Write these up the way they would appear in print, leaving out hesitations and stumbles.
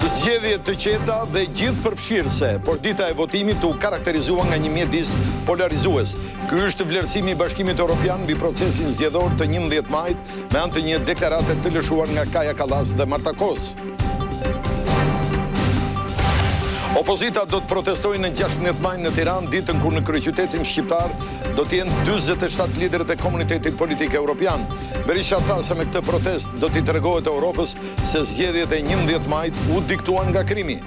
Zgjedhje të qeta dhe gjithë përfshirëse, por dita e votimit u karakterizua nga një mjedis polarizues. Ky është vlerësimi i Bashkimit Evropian mbi procesin zgjedhor të 11 majit me anë të një deklarate të lëshuar nga Kaja Kallas dhe Marta Kos. Opozita do të protestojnë në 16 maj në Tiranë, ditën kur në kryeqytetin shqiptar do të jenë 47 liderët e komunitetit politik evropian. Berisha tha se me këtë protest do t'i tregohet Europës se zgjedhjet e 11 majit u diktuan nga krimi.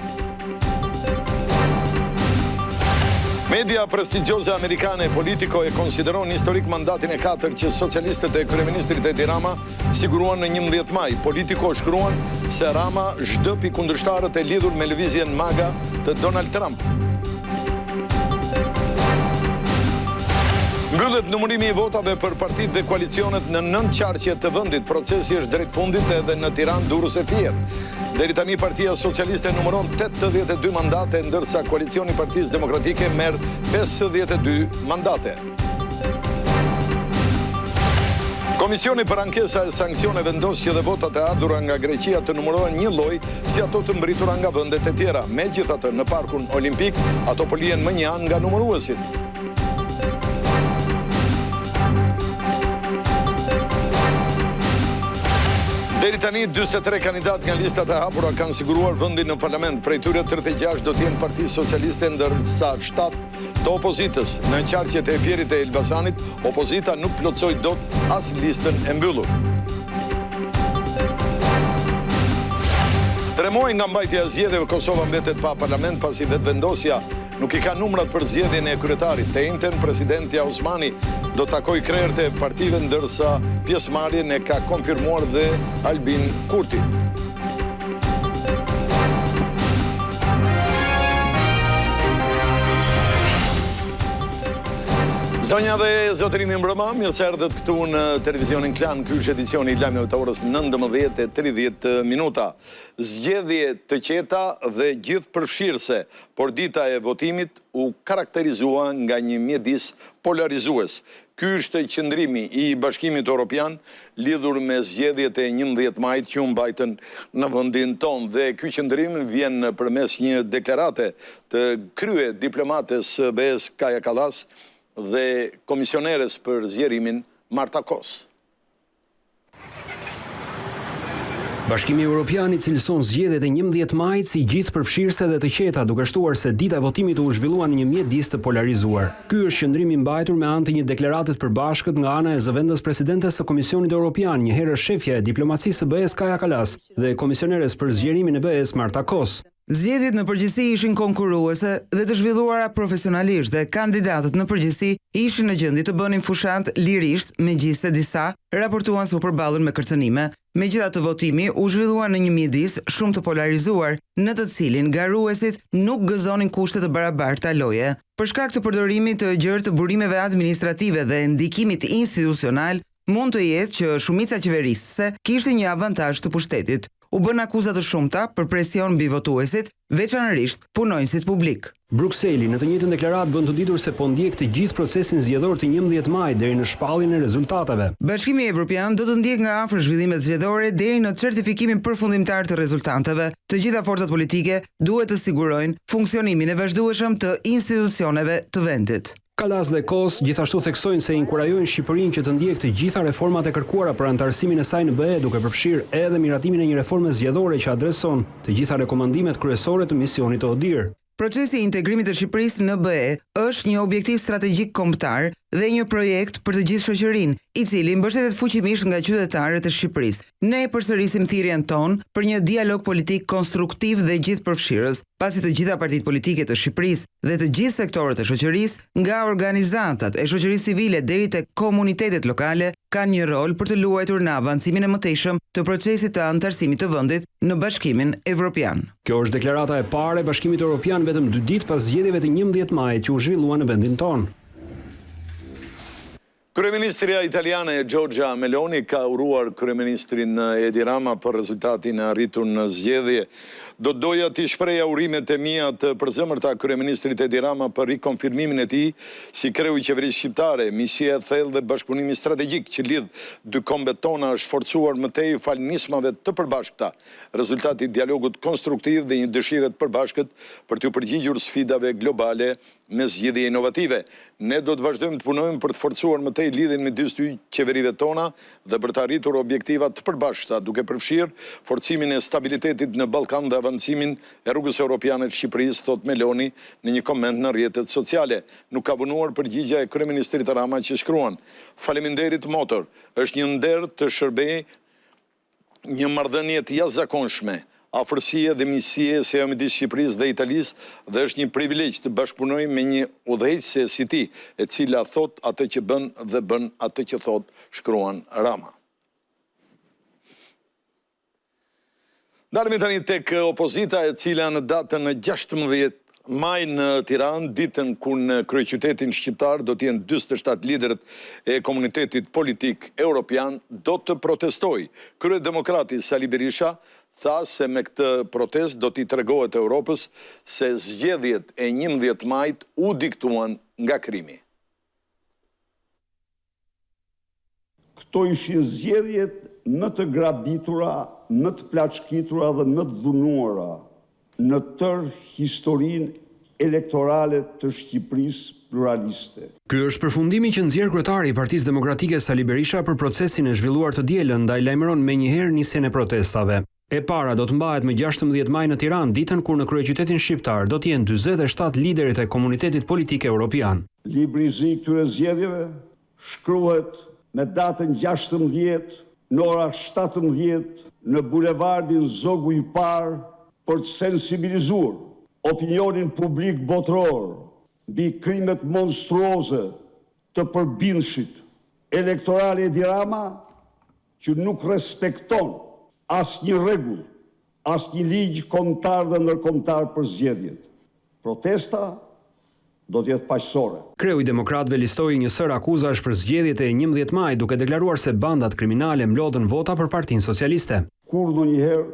Media prestigjioze amerikane Politico e konsideron historik mandatin e 4 që socialistët e kryeministrit Edi Rama siguruan në 11 maj. Politico shkruan se Rama zhdëpi kundërshtarët e lidhur me lëvizjen MAGA të Donald Trump. Mbyllet numërimi i votave për partitë dhe koalicionet në 9 qarqe të vendit. Procesi është drejt fundit edhe në Tiranë, Durrës e Fier. Deri tani Partia Socialiste numëron 82 mandate, ndërsa koalicioni Partisë Demokratike merr 52 mandate. Komisioni për ankesa e sanksione vendos që dhe votat e ardhura nga Greqia të numërohen një lloj si ato të mbritura nga vendet e tjera. Megjithatë, në Parkun Olimpik, ato po lihen më një anë nga numëruesit. Deri tani 43 kandidat nga listat e hapura kanë siguruar vendin në parlament. Prej tyre 36 do të jenë Partia Socialiste, ndërsa 7 të opozitës. Në qarqet e Fierit e Elbasanit, opozita nuk plotësoi dot as listën e mbyllur. 3 muaj nga mbajtja e zgjedhjeve, Kosova mbetet pa parlament pasi vetëvendosja nuk i ka numrat për zgjedhjen e kryetarit. Të njëjtën presidenti Osmani do takoj krerët e partive, ndërsa pjesëmarrjen e ka konfirmuar dhe Albin Kurti. Zonja dhe zotërimi mbrëma, mirë se erdhët këtu në televizionin Klan. Ky është edicioni i lajmeve të orës 19:30. Zgjedhje të qeta dhe gjithëpërfshirëse, por dita e votimit u karakterizua nga një mjedis polarizues. Ky është qëndrimi i Bashkimit Evropian lidhur me zgjedhjet e 11 majit që u mbajtën në vendin tonë, dhe ky qëndrim vjen përmes një deklarate të krye diplomates BE-s Kaja Kallas dhe komisioneres për zgjerimin Marta Kos. Bashkimi Evropian i cilëson zgjedhjet e 11 majit si gjithëpërfshirëse dhe të qeta, duke shtuar se dita e votimit u zhvillua në një mjedis të polarizuar. Ky është qëndrimi mbajtur me anë të një deklarate të përbashkët nga ana e zëvendës presidentes së Komisionit Evropian, një herë shefja e diplomacisë së BE-s Kaja Kallas dhe komisioneres për zgjerimin e BE-s Marta Kos. Zgjedhjet në përgjithësi ishin konkurruese dhe të zhvilluara profesionalisht, dhe kandidatët në përgjithësi ishin në gjendje të bënin fushat lirisht, megjithëse disa raportuan se u përballën me kërcënime. Megjithatë, votimi u zhvillua në një mjedis shumë të polarizuar, në të cilin garuesit nuk gëzonin kushte të barabarta loje. Për shkak të përdorimit të gjerë të burimeve administrative dhe ndikimit institucional, mund të jetë që shumica qeverisëse kishte një avantazh të pushtetit. U bën akuza të shumta për presion mbi votuesit, veçanërisht punonjësit publik. Brukseli në të njëjtën deklaratë bën të ditur se po ndjek të gjithë procesin zgjedhor të 11 majit deri në shpalljen e rezultateve. Bashkimi Evropian do të ndjek nga afër zhvillimet zgjedhore deri në certifikimin përfundimtar të rezultateve. Të gjitha forcat politike duhet të sigurojnë funksionimin e vazhdueshëm të institucioneve të vendit. Kallas dhe Kos gjithashtu theksojnë se inkurajojnë Shqipërinë që të ndjek të gjitha reformat e kërkuara për antarësimin e saj në BE, duke përfshirë edhe miratimin e një reforme zgjedhore që adreson të gjitha rekomandimet kryesore të misionit të ODIHR. Procesi i integrimit të Shqipërisë në BE është një objektiv strategjik kombëtar dhe një projekt për të gjithë shoqërinë, i cili mbështetet fuqimisht nga qytetarët e Shqipërisë. Ne përsërisim thirrjen tonë për një dialog politik konstruktiv dhe gjithëpërfshirës, pasi të gjitha partitë politike të Shqipërisë dhe të gjithë sektorët e shoqërisë, nga organizatat e shoqërisë civile deri te komunitetet lokale, kanë një rol për të luajtur në avancimin e mëtejshëm të procesit të antarësimit të vendit në Bashkimin Evropian. Kjo është deklarata e parë e Bashkimit Evropian vetëm 2 ditë pas zgjedhjeve të 11 majit që u zhvilluan në vendin tonë. Kryeministria italiane Giorgia Meloni ka uruar kryeministrin Edi Rama për rezultatin e arritur në zgjedhje. Do doja t'i shpreja urimet e mia të përzemërta kryeministrit Edi Rama për rikonfirmimin e tij si kreu i qeverisë shqiptare. Misia e thellë dhe bashkëpunimi strategjik që lidh dy kombet tona është forcuar më tej fal nismave të përbashkëta, rezultati i dialogut konstruktiv dhe një dëshire të përbashkët për t'u përgjigjur sfidave globale me zgjidhje inovative. Ne do të vazhdojmë të punojmë për të forcuar më tej lidhjen midis dy qeverive tona dhe për të arritur objektiva të përbashkëta, duke përfshirë forcimin e stabilitetit në Ballkan dhe avancimin e rrugës europiane të Shqipërisë, thot Meloni në një koment në rrjetet sociale. Nuk ka vonuar përgjigja e kryeministrit Rama që shkruan: "Faleminderit motor, është një nder të shërbej një marrëdhënie të jashtëzakonshme, afërsie dhe miqësie si ajo midis Shqipërisë dhe Italisë dhe është një privilegj të bashkëpunoj me një udhëheqëse si ti, e cila thot atë që bën dhe bën atë që thot", shkruan Rama. Dalemi tani tek opozita, e cila në datën 16 maj në Tiranë, ditën ku në kryeqytetin shqiptar do të jenë 47 liderët e komunitetit politik europian, do të protestojë. Kryedemokrati Sali Berisha tha se me këtë protest do t'i tregohet Europës se zgjedhjet e 11 majit u diktuan nga krimi. Këto ishin zgjedhjet më të grabitura, më të plaçkitura dhe më të dhunuara në tërë historinë elektorale të Shqipërisë pluraliste. Ky është përfundimi që nxjerr kryetari i Partisë Demokratike Sali Berisha për procesin e zhvilluar të dielën, ndaj lajmëron menjëherë nisjen e protestave. E para do të mbahet më 16 maj në Tiranë, ditën kur në kryeqytetin shqiptar do të jenë 47 liderit e komunitetit politik evropian. Libri i zi këtyre zgjedhjeve shkruhet me datën 16 në ora 17 në bulevardin Zogu i Parë për të sensibilizuar opinionin publik botror mbi krimet monstruoze të përbindshit elektoral Edi Rama, që nuk respekton asnjë rregull, asnjë ligj kombëtar dhe ndërkombëtar për zgjedhjet. Protesta do të jetë paqësore. Kreu i Demokratëve listoi një sër akuzash për zgjedhjet e 11 maj, duke deklaruar se bandat kriminale mlodhen vota për Partinë Socialiste. Kur ndonjëherë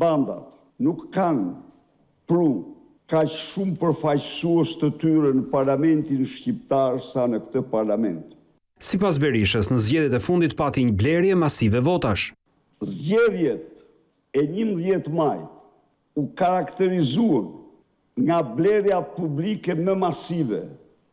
bandat nuk kanë pru kaq shumë përfaqësues të tyre në parlamentin shqiptar sa në këtë parlament. Sipas Berishës, në zgjedhjet e fundit pati një blerje masive votash. Zgjedhjet e 11 majit u karakterizuan nga blerja publike më masive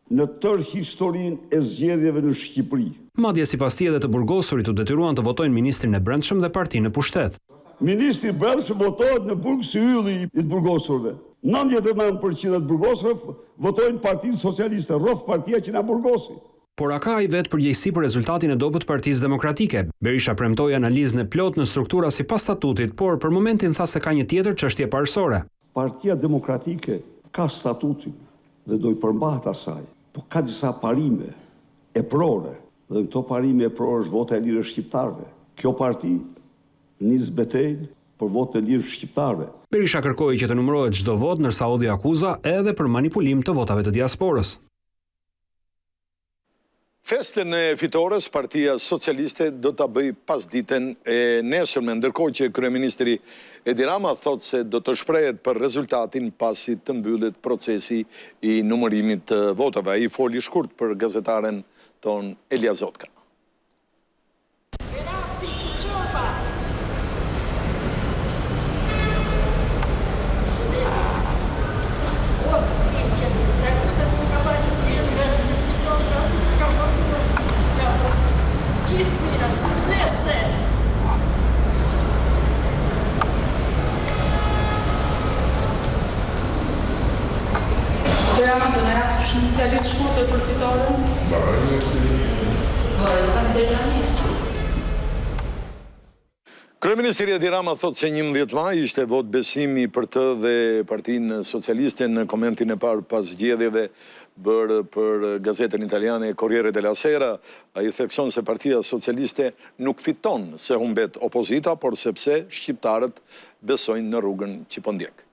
në tërë historinë e zgjedhjeve në Shqipëri. Madje sipas tij edhe të burgosurit u detyruan të votojnë ministrin e Brendshëm dhe partinë në pushtet. Ministri i Brendshëm votohet në burg si ylli i të burgosurve. 99% e të burgosurve votojnë Partinë Socialiste, rrof partia që na burgosi. Por a ka i vetë përgjegjësi për rezultatin e dobët Partisë Demokratike? Berisha premtoi analizën e plotë në struktura sipas statutit, por për momentin tha se ka një tjetër çështje parësore. Partia Demokratike ka statutin dhe do i përmbahet asaj, por ka disa parime e prore, dhe këto parime e prore është vota e lirë e shqiptarëve. Kjo parti nis betejën për votë e lirë shqiptarëve. Berisha kërkoi që të numërohet çdo votë, ndërsa hodhi akuza edhe për manipulim të votave të diasporës. Festën e fitores, Partia Socialiste do ta bëj pasditen e nesërme, ndërkohë që kryeministri Edi Rama thot se do të shprehet për rezultatin pasi të mbyllet procesi i numërimit të votave. Ai foli shkurt për gazetaren ton Elia Zotka. Drama të nërë, shumë të gjithë shkurë për fitore. Kryeministri Edi Rama thot se 11 maj ishte vot besimi për të dhe Partinë Socialiste. Në komentin e parë pas zgjedhjeve bërë për gazetën italiane Corriere della Sera, ai thekson se Partia Socialiste nuk fiton se humbet opozita, por sepse shqiptarët besojnë në rrugën që po ndjek.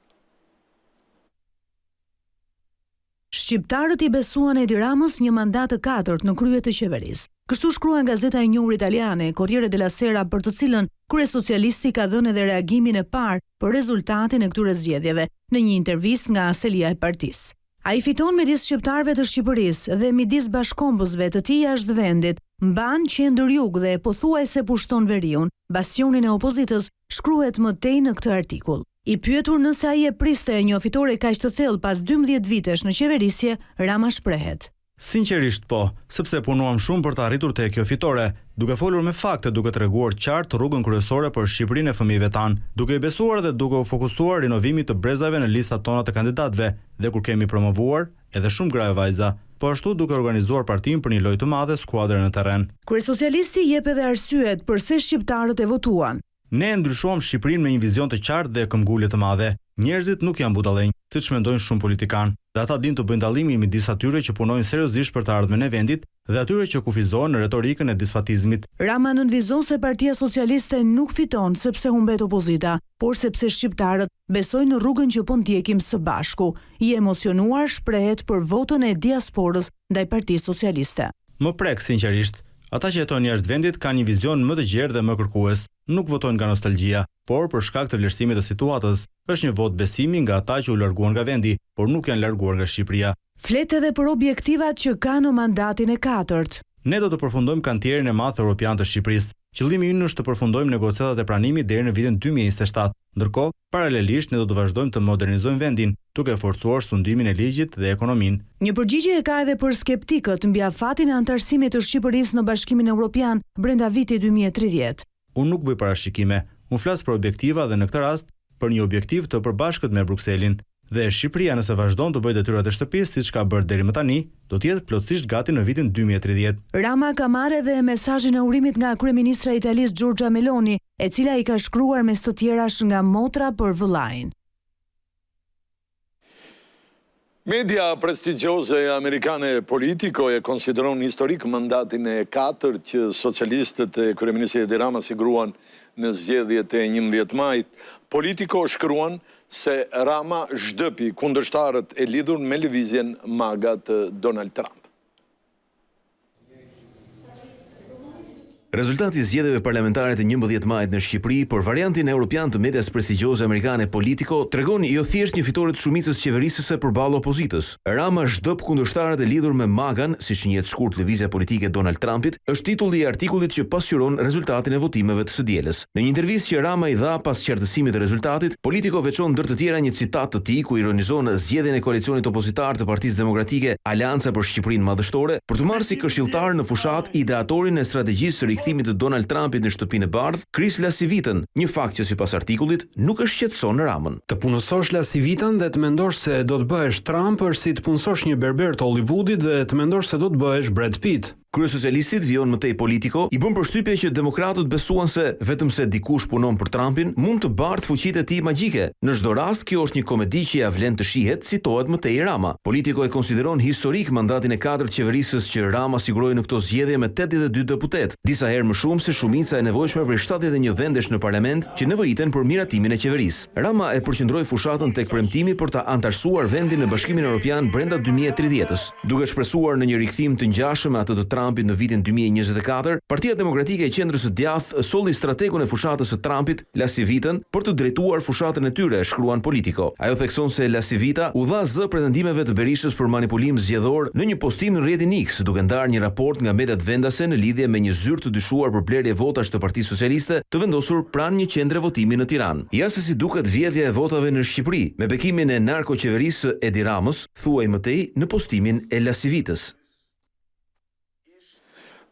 Shqiptarët i besuan Edi Ramës një mandat të 4 në krye të qeverisë. Kështu shkruan gazeta e njohur italiane Corriere della Sera, për të cilën kryesocialisti ka dhënë edhe reagimin e parë për rezultatin e këtyre zgjedhjeve në një intervistë nga selia e partisë. Ai fiton midis shqiptarëve të Shqipërisë dhe midis bashkombësve të tij jashtë vendit, mban qendër jug dhe pothuajse pushton veriun, bastionin e opozitës, shkruhet më tej në këtë artikull. I pyetur nëse ai e priste një fitore kaq të thellë pas 12 vitesh në qeverisje, Rama shprehet: Sinqerisht po, sepse punuam shumë për të arritur te kjo fitore, duke folur me fakte, duke treguar qartë rrugën kryesore për Shqipërinë e fëmijëve tan, duke i besuar dhe duke u fokusuar rinovimit të brezave në listat tona të kandidatëve, dhe kur kemi promovuar edhe shumë gra e vajza, po ashtu duke organizuar partinë për një lojë të madhe skuadre në terren. Kryesocialisti jep edhe arsyet pse shqiptarët e votuan. Ne ndryshuam Shqipërinë me një vizion të qartë dhe këmbgulje të madhe. Njerëzit nuk janë budallënj, siç mendojnë shumë politikanë, dhe ata dinë të bëjnë dallimin midis atyre që punojnë seriozisht për të ardhmen e vendit dhe atyre që kufizohen në retorikën e disfatizmit. Rama nënvizon se Partia Socialiste nuk fiton sepse humbet opozita, por sepse shqiptarët besojnë në rrugën që po ndjekim së bashku. I emocionuar shprehet për votën e diasporës ndaj Partisë Socialiste. Më prek sinqerisht, ata që jetojnë jashtë vendit kanë një vizion më të gjerë dhe më kërkues. Nuk votojnë nga nostalgjia, por për shkak të vlerësimit të situatës. Është një vot besimi nga ata që u larguan nga vendi, por nuk janë larguar nga Shqipëria. Flet edhe për objektivat që ka në mandatin e 4. Ne do të përfundojmë kantierin e madh europian të Shqipërisë. Qëllimi ynë është të përfundojmë negociatat e pranimit deri në vitin 2027. Ndërkohë, paralelisht ne do të vazhdojmë të modernizojmë vendin, duke forcuar sundimin e ligjit dhe ekonominë. Një përgjigje e ka edhe për skeptikët mbi afatin e antarësimit të Shqipërisë në Bashkimin Evropian brenda vitit 2030. Unë nuk bëj parashikime, unë flas për objektiva dhe në këtë rast për një objektiv të përbashkët me Brukselin. Dhe Shqipëria nëse vazhdon të bëjë detyrat e shtëpisë siç ka bërë deri më tani, do të jetë plotësisht gati në vitin 2030. Rama ka marrë edhe mesazhin e urimit nga kryeministra e Italisë Giorgia Meloni, e cila i ka shkruar mes të tjerash nga motra për vëllain. Media prestigjioze amerikane Politico e konsideron historik mandatin e 4 që socialistët e kryeministit Edi Rama sigruan në zgjedhjet e 11 majit. Politico shkruan se Rama zhdëpi kundërshtarët e lidhur me lëvizjen MAGA të Donald Trump. Rezultati i zgjedhjeve parlamentare të 11 majit në Shqipëri për variantin evropian të medias prestigjioze amerikane Politico tregon jo thjesht një fitore të shumicës qeverisëse përballë opozitës. Rama zhdop kundërshtarët e lidhur me MAGA-n, siç njihet shkurt lëvizja politike e Donald Trumpit, është titulli i artikullit që pasqyron rezultatin e votimeve të së dielës. Në një intervistë që Rama i dha pas qartësimit të rezultatit, Politico veçon ndër të tjera një citat të tij ku ironizon zgjedhjen e koalicionit opozitar të Partisë Demokratike Aleanca për Shqipërinë Madhështore për të marrë si këshilltar në fushat ideatorin e strategjisë së të Donald Trumpit në shtëpinë e bardhë, Chris Lasivitën, një fakt që sipas artikullit nuk e shqetëson Ramën. Të punësosh Lasivitën dhe të mendosh se do të bëhesh Trump është si të punësosh një berber të Hollywoodit dhe të mendosh se do të bëhesh Brad Pitt. Kryesocialistit vijon më tej Politico i bën përshtypje që demokratët besuan se vetëm se dikush punon për Trumpin mund të bardh fuqitë e tij magjike. Në çdo rast kjo është një komedi që ja vlen të shihet, citohet më tej Rama. Politico e konsideron historik mandatin e 4 qeverisës që Rama siguroi në këto zgjedhje me 82 deputet, disa herë më shumë se shumica e nevojshme për 71 vendesh në parlament që nevojiten për miratimin e qeverisë. Rama e përqendroi fushatën tek premtimi për ta antarësuar vendin në Bashkimin Evropian brenda 2030-s, duke shpresuar në një rikthim të ngjashëm me atë të Trumpit në vitin 2024, Partia Demokratike e Qendrës së Djathtë solli strategun e fushatës së Trumpit, Lasivitën, për të drejtuar fushatën e tyre, shkruan Politico. Ajo thekson se Lasivita u dha zë pretendimeve të Berishës për manipulim zgjedhor në një postim në rrjetin X, duke ndarë një raport nga mediat vendase në lidhje me një zyrë të dyshuar për blerje votash të Partisë Socialiste të vendosur pranë një qendre votimi në Tiranë. Ja se si duket vjedhja e votave në Shqipëri, me bekimin e narkoqeverisë Edi Ramës, thuaj më tej në postimin e Lasivitës.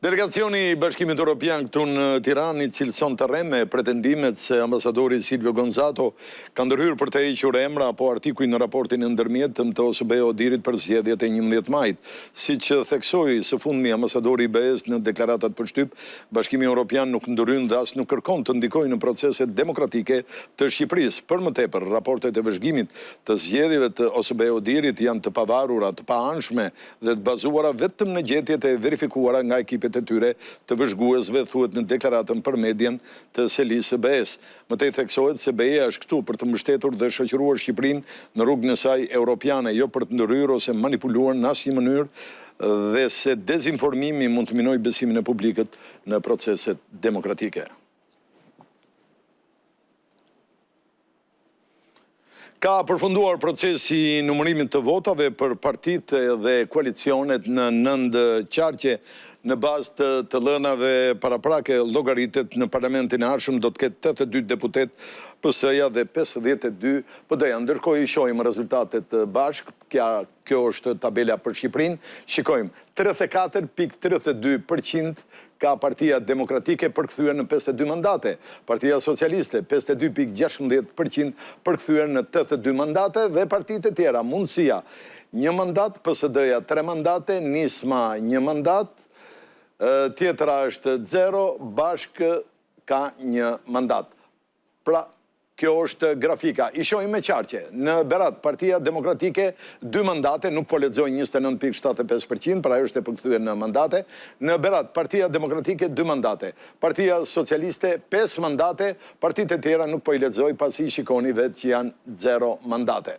Delegacioni i Bashkimit Evropian këtu në Tiranë i cilëson terren me pretendimet se ambasadori Silvio Gonzato ka ndërhyrë për të hequr emra apo artikuj në raportin e ndërmjetëm të OSBE-Odirit për zgjedhjet e 11 majit. Siç theksoi së fundmi ambasadori i BE-s në deklaratat për shtyp, Bashkimi Evropian nuk ndërhyn dhe as nuk kërkon të ndikojë në proceset demokratike të Shqipërisë. Për më tepër, raportet e vëzhgimit të zgjedhjeve të OSBE-Odirit janë të pavarura, të paanshme dhe të bazuara vetëm në gjetjet e verifikuara nga ekipet e tyre të vëzhguesve, thuhet në deklaratën për medjen të selisë së BE-s. Mëtej theksohet se BE-ja është këtu për të mbështetur dhe shoqëruar Shqipërinë në rrugën e saj europiane, jo për të ndërhyrë ose manipuluar në asnjë mënyrë, dhe se dezinformimi mund të minojë besimin e publikut në proceset demokratike. Ka përfunduar procesi i numërimit të votave për partitë dhe koalicionet në 9 qarqe. Në bazë të lënave paraprake, llogaritet në parlamentin e ardhshëm do të ketë 82 deputet PS-ja dhe 52 PD-ja. Ndërkohë i shohim rezultatet bashk. Kjo është tabela për Shqipërinë. Shikojmë 34.32% ka Partia Demokratike përkthyer në 52 mandate, Partia Socialiste 52.16% përkthyer në 82 mandate dhe partitë e tjera Mundësia 1 mandat, PSD-ja 3 mandate, Nisma 1 mandat, tjetra është 0, Bashkë ka 1 mandat. Pra, kjo është grafika. I shohim me qarqe. Në Berat, Partia Demokratike 2 mandate, nuk po lexoj 29.75%, pra ajo është e përkthyer në mandate. Në Berat, Partia Demokratike 2 mandate, Partia Socialiste 5 mandate, partitë e tjera nuk po i lexoj pasi shikoni vetë që janë 0 mandate.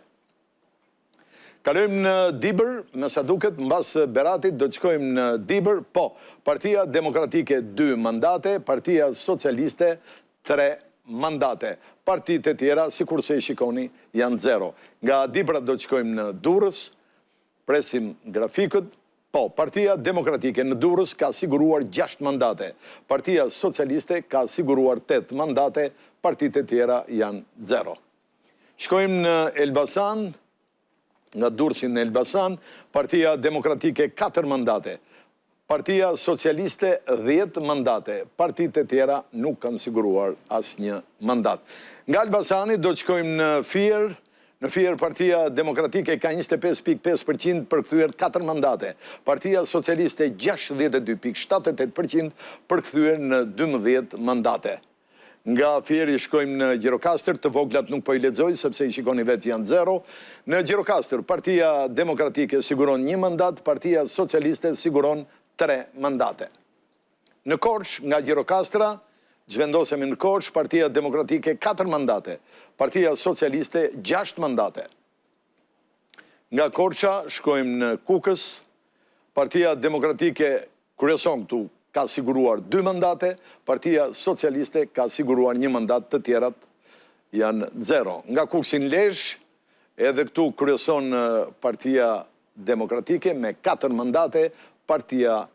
Kalojmë në Dibër, me sa duket, mbas Beratit do të shkojmë në Dibër, po, Partia Demokratike 2 mandate, Partia Socialiste 3 mandate. Partitë e tjera, sikur se i shikoni, janë 0. Nga Dibra do të shkojmë në Durrës, presim grafikët, po, Partia Demokratike në Durrës ka siguruar 6 mandate, Partia Socialiste ka siguruar 8 mandate, partitë e tjera janë 0. Shkojmë në Elbasan, nga Durrësi në Elbasan, Partia Demokratike 4 mandate, Partia Socialiste 10 mandate, partitë e tjera nuk kanë siguruar asnjë mandat. Nga Elbasani do të shkojmë në Fier. Në Fier Partia Demokratike ka 25.5% përkthyer 4 mandate, Partia Socialiste 62.78% përkthyer në 12 mandate. Nga Fieri shkojmë në Gjirokastër, të voglat nuk po i lexoj sepse i shikoni vetë janë 0. Në Gjirokastër, Partia Demokratike siguron 1 mandat, Partia Socialiste siguron 3 mandate. Në Korçë, nga Gjirokastra, zhvendosemi në Korçë, Partia Demokratike 4 mandate, Partia Socialiste 6 mandate. Nga Korça shkojmë në Kukës, Partia Demokratike kryeson këtu ka siguruar 2 mandate, Partia Socialiste ka siguruar 1 mandat, të tjerat janë 0. Nga Kukësin Lezhë, edhe këtu kryeson Partia Demokratike me 4 mandate, Partia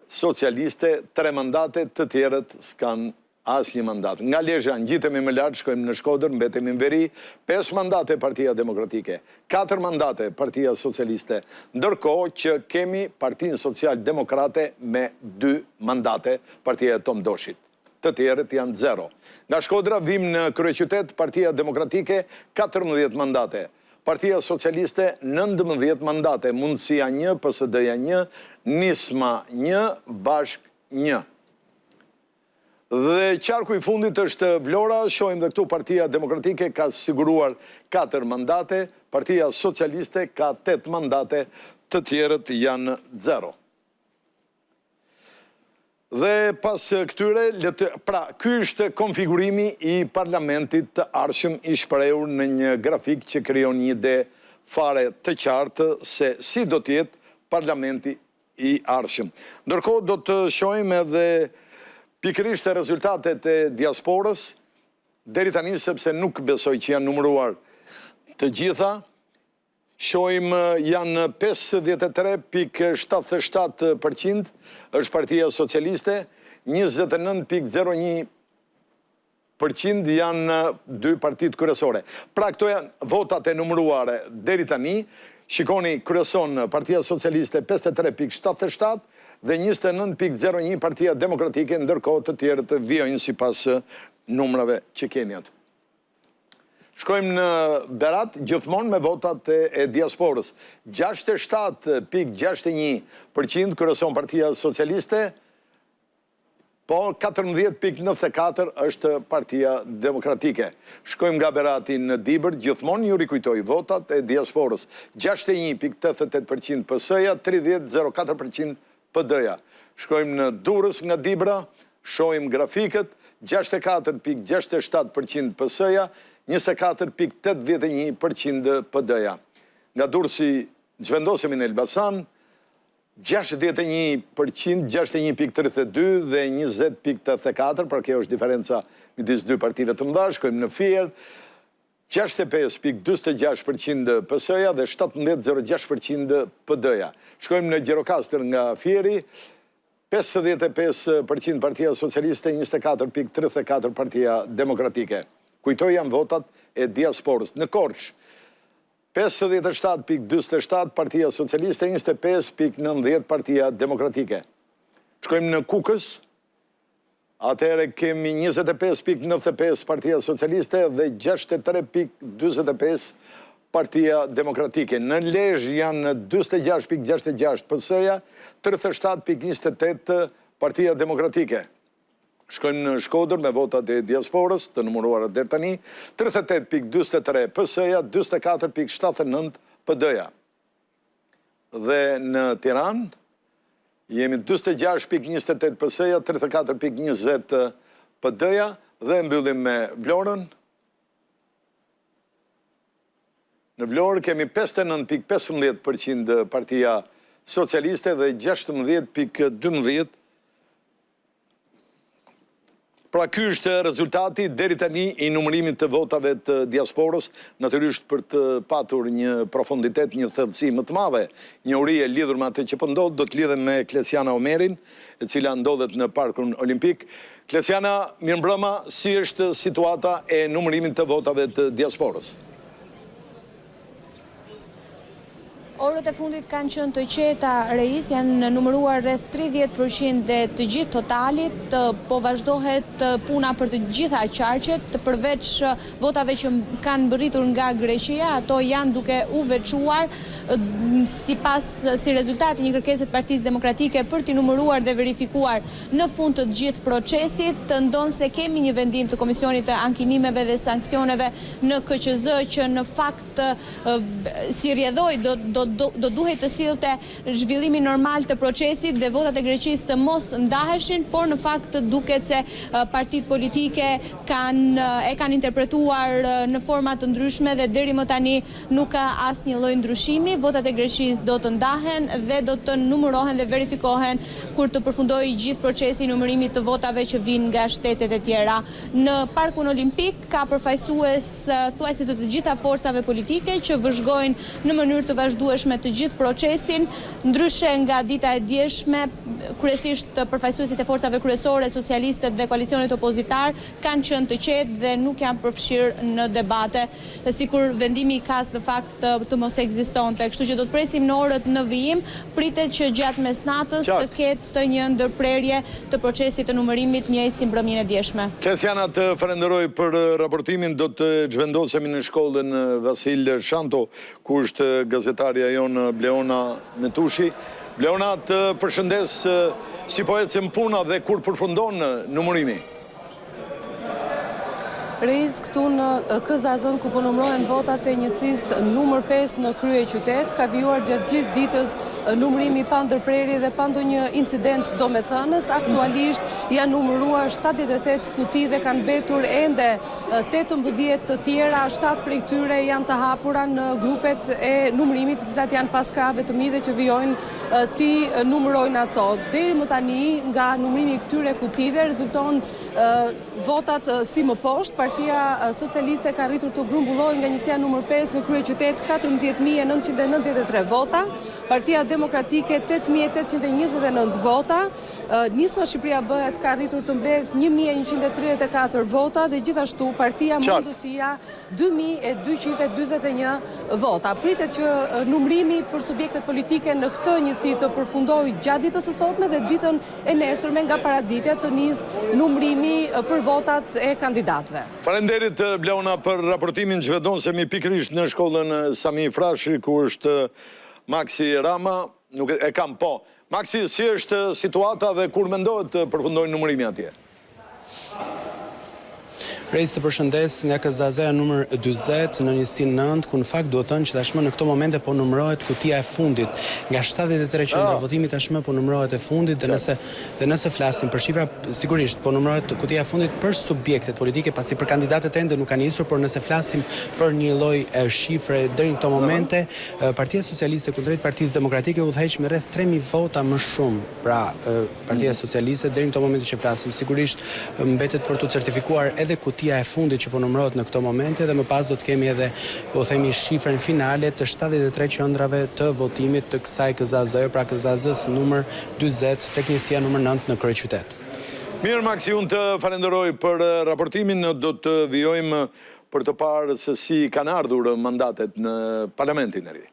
Socialiste 3 mandate, të tjerët s'kan asnjë mandat. Nga Lezhë ngjitemi më lart, shkojmë në Shkodër, mbetemi në veri, 5 mandate Partia Demokratike, 4 mandate Partia Socialiste, ndërkohë që kemi Partinë Social-Demokrate me 2 mandate, Partia e Tom Doshit. Të tjerët janë 0. Nga Shkodra vim në kryeqytet, Partia Demokratike 14 mandate, Partia Socialiste 19 mandate, Mundësia 1, PSD-ja 1, Nisma 1, Bashkë 1. Dhe qarku i fundit është Vlora, shohim dhe këtu Partia Demokratike ka siguruar 4 mandate, Partia Socialiste ka 8 mandate, të tjerët janë 0. Dhe pas këtyre, pra, ky është konfigurimi i parlamentit të ardhshëm i shprehur në një grafik që krijon një ide fare të qartë se si do të jetë parlamenti i ardhshëm. Ndërkohë do të shohim edhe pikërisht rezultatet e diasporës, deri tani sepse nuk besoj që janë numëruar të gjitha. Shohim janë 53.77% është Partia Socialiste, 29.01% janë 2 partitë kryesore. Pra këto janë votat e numëruare deri tani. Shikoni kryeson Partia Socialiste 53.77 dhe 29.01 Partia Demokratike, ndërkohë të tjerët vijojnë sipas numrave që keni aty. Shkojmë në Berat, gjithmonë me votat e diasporës. 67.61% kryeson Partia Socialiste, po 14.94 është Partia Demokratike. Shkojmë nga Berati në Dibër, gjithmonë ju rikujtoj votat e diasporës. 61.88% PS-ja, 30.04% PD-ja. Shkojmë në Durrës nga Dibra, shohim grafikët, 64.67% PS-ja, 24.81% PD-ja. Nga Durrësi zhvendosemi në Elbasan, 61%, 61.32 dhe 20.84, pra kjo është diferenca midis dy partive të mëdha. Shkojmë në Fier, 65.46% PS-ja dhe 17.06% PD-ja. Shkojmë në Gjirokastër nga Fieri, 55% Partia Socialiste, 24.34% Partia Demokratike. Kujtoj janë votat e diasporës. Në Korçë, 57.47 Partia Socialiste, 25.90 Partia Demokratike. Shkojmë në Kukës, atëherë kemi 25.95 Partia Socialiste dhe 63.25 Partia Demokratike. Në Lezhë janë 26.66 PS-ja, 37.28 Partia Demokratike. Shkojmë në Shkodër me votat e diasporës të numëruara deri tani, 38.43 PS-ja, 24.79 PD-ja. Dhe në Tiranë jemi 26.28 PS-ja, 34.20 PD-ja dhe mbyllim me Vlorën. Në Vlorë kemi 59.15% Partia Socialiste dhe 16.12%. Pra ky është rezultati deri tani i numërimit të votave të diasporës, natyrisht për të patur një profunditet, një thellësi më të madhe, një uri e lidhur me atë që po ndodh, do të lidhem me Klesiana Omerin, e cila ndodhet në Parkun Olimpik. Klesiana, mirëmbrëma, si është situata e numërimit të votave të diasporës? Orët e fundit kanë qenë të qeta, Reis, janë numëruar rreth 30% dhe të gjithë totalit, po vazhdohet puna për të gjitha qarqet, përveç votave që kanë mbërritur nga Greqia, ato janë duke u veçuar si rezultati një kërkese të Partisë Demokratike për t'i numëruar dhe verifikuar në fund të gjithë procesit. Ndonë se kemi një vendim të Komisionit të Ankimimeve dhe Sanksioneve në KQZ që në fakt si rjedhoj do duhet të sillte zhvillimi normal të procesit dhe votat e Greqisë të mos ndaheshin, por në fakt duket se partitë politike kanë interpretuar në forma të ndryshme dhe deri më tani nuk ka asnjë lloj ndryshimi. Votat e Greqisë do të ndahen dhe do të numërohen dhe verifikohen kur të përfundojë gjithë procesi i numërimit të votave që vijnë nga shtetet e tjera. Në Parkun Olimpik ka përfaqësues thuajse të gjitha forcave politike që vëzhgojnë në mënyrë të vazhdueshme të gjithë procesin, ndryshe nga dita e djeshme, kryesisht përfaqësuesit e forcave kryesore, socialistët dhe koalicionit opozitar kanë qenë të qetë dhe nuk janë përfshirë në debate, sikur vendimi i kas në fakt të mos ekzistonte. Kështu që do të presim në orët në vijim, pritet që gjatë mesnatës të ketë një ndërprerje të procesit të numërimit njëjtë si mbrëmjen e djeshme. Klesiana, të falenderoj për raportimin, do të zhvendosemi në shkollën Vasil Shanto, ku është gazetarja jonë Bleona Metushi. Bleona, të përshëndes si po ecën puna dhe kur përfundon numërimi? Reis, këtu në KZAZ-ën ku po numërohen votat e njësisë numër 5 në krye qytet, ka vijuar gjatë gjithë ditës numërimi pa ndërprerje dhe pa ndonjë incident domethënës. Aktualisht janë numëruar 78 kuti dhe kanë mbetur ende 18 të tjera, 7 prej tyre janë të hapura në grupet e numërimit, të cilat janë pas krave të midhe që vijojnë ti numërojnë ato. Deri më tani nga numërimi i këtyre kutive rezulton votat si më poshtë. Partia Socialiste ka rritur të grumbullojë nga njësia numër 5 në krye qytet 14.993 vota, Partia Demokratike 8.829 vota, Nisma Shqipëria Bëhet ka rritur të mbledh 1.134 vota dhe gjithashtu Partia Mundësia 2.241 vota. Pritet që numërimi për subjektet politike në këtë njësi të përfundojë gjatë ditës së sotme dhe ditën e nesërme nga paraditja të nisë numërimi për votat e kandidatëve. Falenderit Bleona për raportimin. Zhvendosemi pikërisht në shkollën Sami Frashi, ku është Maksi Rama, nuk e kam po. Maksi, si është situata dhe kur mendohet të përfundojë numërimi atje? Rejs të përshëndes nga KZZ numër 40 në njësinë 9, ku në fakt duhet thënë që tashmë në këto momente po numërohet kutia e fundit. Nga 73 qendra votimi tashmë po numërohet e fundit dhe nëse flasim për shifra, sigurisht po numërohet kutia e fundit për subjektet politike, pasi për kandidatët ende nuk kanë nisur, por nëse flasim për një lloj shifre deri në këto momente, Partia Socialiste kundrejt Partisë Demokratike udhëheq me rreth 3000 vota më shumë. Pra, Partia Socialiste deri në këto momente që flasim, sigurisht mbetet për të certifikuar edhe kutia e fundit që po numërohet në këto momente, dhe më pas do të kemi edhe, po themi, shifrën finale të 73 qendrave të votimit të kësaj KZZ, pra KZZ-s numër 40 tek njësia numër 9 në kryeqytet. Mirë, Maksi, unë të falenderoj për raportimin, do të vijojmë për të parë se si kanë ardhur mandatet në parlamentin e ri.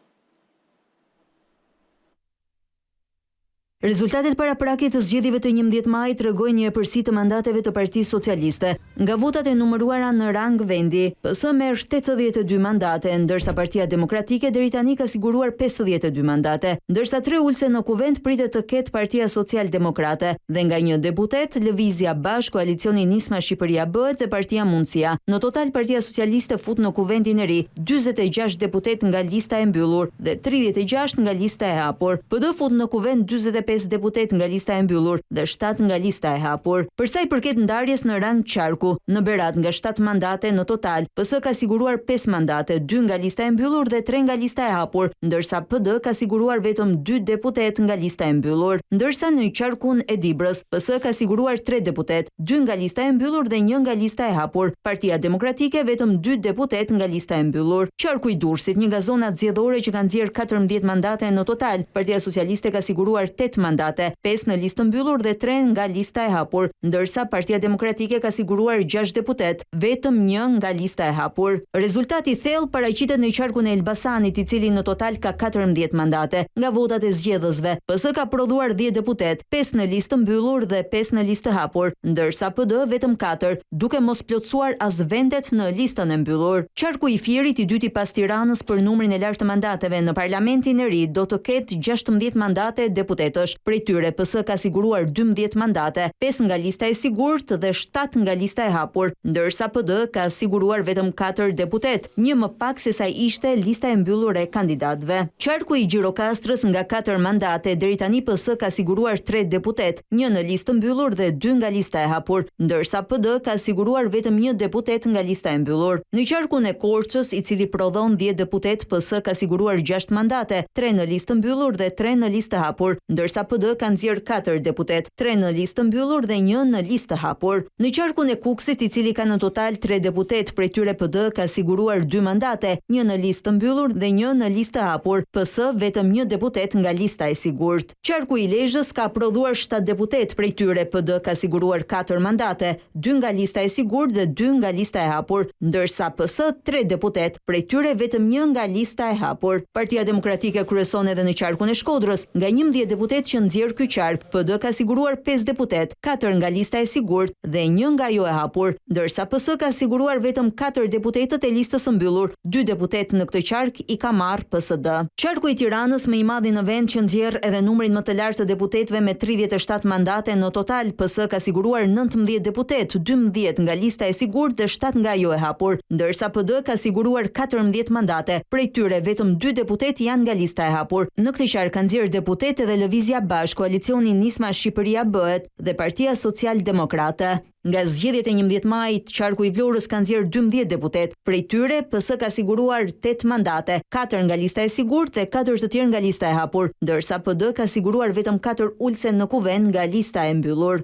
Rezultatet paraprakje të zgjedhjeve të 11 majit tregojnë një epërsi të mandateve të Partisë Socialiste. Nga votat e numëruara në rang vendi, PS merr 82 mandate, ndërsa Partia Demokratike deri tani ka siguruar 52 mandate, ndërsa 3 ulse në kuvent pritet të ketë Partia Social-Demokrate dhe nga një deputet, Lëvizja Bashk, Koalicioni Nisma Shqipëria Bëhet dhe Partia Mundësia. Në total Partia Socialiste fut në kuventin e ri 46 deputet nga lista e mbyllur dhe 36 nga lista e hapur. PD fut në kuvent 45 deputet nga lista e mbyllur dhe 7 nga lista e hapur. Për sa i përket ndarjes në rang qarku, në Berat nga 7 mandate në total, PS ka siguruar 5 mandate, 2 nga lista e mbyllur dhe 3 nga lista e hapur, ndërsa PD ka siguruar vetëm 2 deputet nga lista e mbyllur. Ndërsa në qarkun e Dibrës, PS ka siguruar 3 deputet, 2 nga lista e mbyllur dhe 1 nga lista e hapur. Partia Demokratike vetëm 2 deputet nga lista e mbyllur. Qarku i Durrësit, një nga zonat zgjedhore që kanë nxjerrë 14 mandate në total, Partia Socialiste ka siguruar 8 mandate, 5 në listë mbyllur dhe 3 nga lista e hapur, ndërsa Partia Demokratike ka siguruar 6 deputet, vetëm 1 nga lista e hapur. Rezultati thellë paraqitet në qarkun e Elbasanit, i cili në total ka 14 mandate. Nga votat e zgjedhësve, PS ka prodhuar 10 deputet, 5 në listë mbyllur dhe 5 në listë hapur, ndërsa PD vetëm 4, duke mos plotësuar as vendet në listën e mbyllur. Qarku i Fierit, i dyti pas Tiranës për numrin e lartë të mandateve në parlamentin e ri, do të ketë 16 mandate deputetësh. Prej tyre PS ka siguruar 12 mandate, 5 nga lista e sigurt dhe 7 nga lista e hapur, ndërsa PD ka siguruar vetëm 4 deputet, një më pak se sa ishte lista e mbyllur e kandidatëve. Qarku i Gjirokastrës nga 4 mandate, deri tani PS ka siguruar 3 deputet, 1 në listë mbyllur dhe 2 nga lista e hapur, ndërsa PD ka siguruar vetëm 1 deputet nga lista e mbyllur. Në qarkun e Korçës, i cili prodhon 10 deputet, PS ka siguruar 6 mandate, 3 në listë mbyllur dhe 3 në listë hapur, ndërsa PD ka nxjerr 4 deputet, 3 në listë mbyllur dhe 1 në listë hapur. Në qarkun e Kukësit, i cili ka në total 3 deputet, prej tyre PD ka siguruar 2 mandate, 1 në listë mbyllur dhe 1 në listë hapur, PS vetëm 1 deputet nga lista e sigurt. Qarku i Lezhës ka prodhuar 7 deputet, prej tyre PD ka siguruar 4 mandate, 2 nga lista e sigurt dhe 2 nga lista e hapur, ndërsa PS 3 deputet, prej tyre vetëm 1 nga lista e hapur. Partia Demokratike kryeson edhe në qarkun e Shkodrës, nga 11 deputet që nxjerr ky qark, PD ka siguruar 5 deputet, 4 nga lista e sigurt dhe 1 nga ajo e hapur, ndërsa PS ka siguruar vetëm 4 deputetët e listës së mbyllur, 2 deputet në këtë qark i ka marrë PSD. Qarku i Tiranës, më i madhi në vend, që nxjerr edhe numrin më të lartë të deputetëve me 37 mandate në total, PS ka siguruar 19 deputet, 12 nga lista e sigurt dhe 7 nga ajo e hapur, ndërsa PD ka siguruar 14 mandate, prej tyre vetëm 2 deputet janë nga lista e hapur. Në këtë qark kanë nxjerr deputet edhe Lëvizja Bashk, Koalicioni Nisma Shqipëria Bëhet dhe Partia Social-Demokrate. Nga zgjedhjet e 11 majit, qarku i Vlorës ka nxjerr 12 deputet, prej tyre PS ka siguruar 8 mandate, 4 nga lista e sigurt dhe 4 të tjerë nga lista e hapur, ndërsa PD ka siguruar vetëm 4 ulse në kuvent nga lista e mbyllur.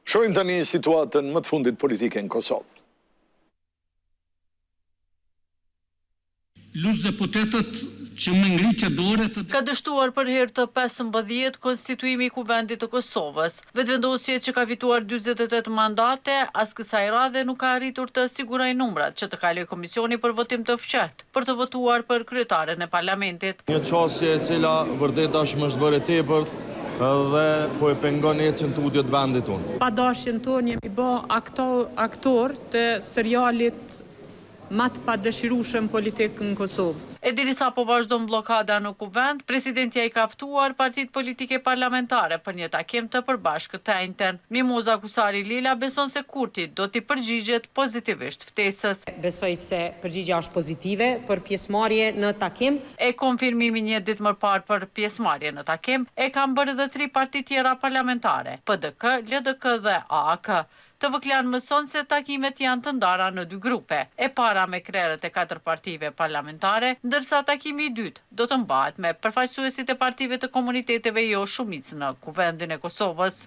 Shohim tani situatën më të fundit politike në Kosovë. Lus deputetët që më ngritje dore të... Ka dështuar për herë të 15 konstituimi i Kuvendit të Kosovës. Vetëvendosjet që ka fituar 48 mandate, as kësaj radhe nuk ka arritur të siguroj numrat që të kaloj komisioni për votim të fqehtë, për të votuar për kryetaren e parlamentit. Një qasje e cila vërtet është më bërë tepër dhe po e pengon ecën tutjet vendit unë. Pa dashjen tonë jemi bë aktor të serialit më të padëshirueshëm politik në Kosovë. E derisa po vazhdon bllokada në kuvend, presidentja i ka ftuar partitë politike parlamentare për një takim të përbashkët të njëjtën. Mimoza Kusari Lila beson se Kurti do t'i përgjigjet pozitivisht ftesës. Besoj se përgjigja është pozitive për pjesëmarrje në takim. E konfirmimi një ditë më parë për pjesëmarrje në takim e kanë bërë edhe 3 parti tjera parlamentare, PDK, LDK dhe AAK. TVK mëson se takimet janë të ndara në 2 grupe, e para me krerët e 4 partive parlamentare, ndërsa takimi i dytë do të mbahet me përfaqësuesit e partive të komuniteteve jo shumicë në Kuvendin e Kosovës.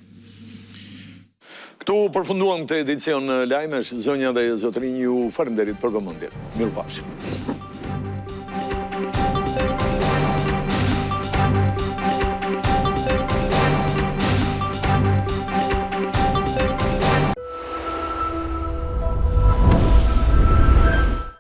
Këtu përfunduam këtë edicion lajmesh, zonja dhe zotërinj, ju faleminderit për vëmendjen. Mirupafshim.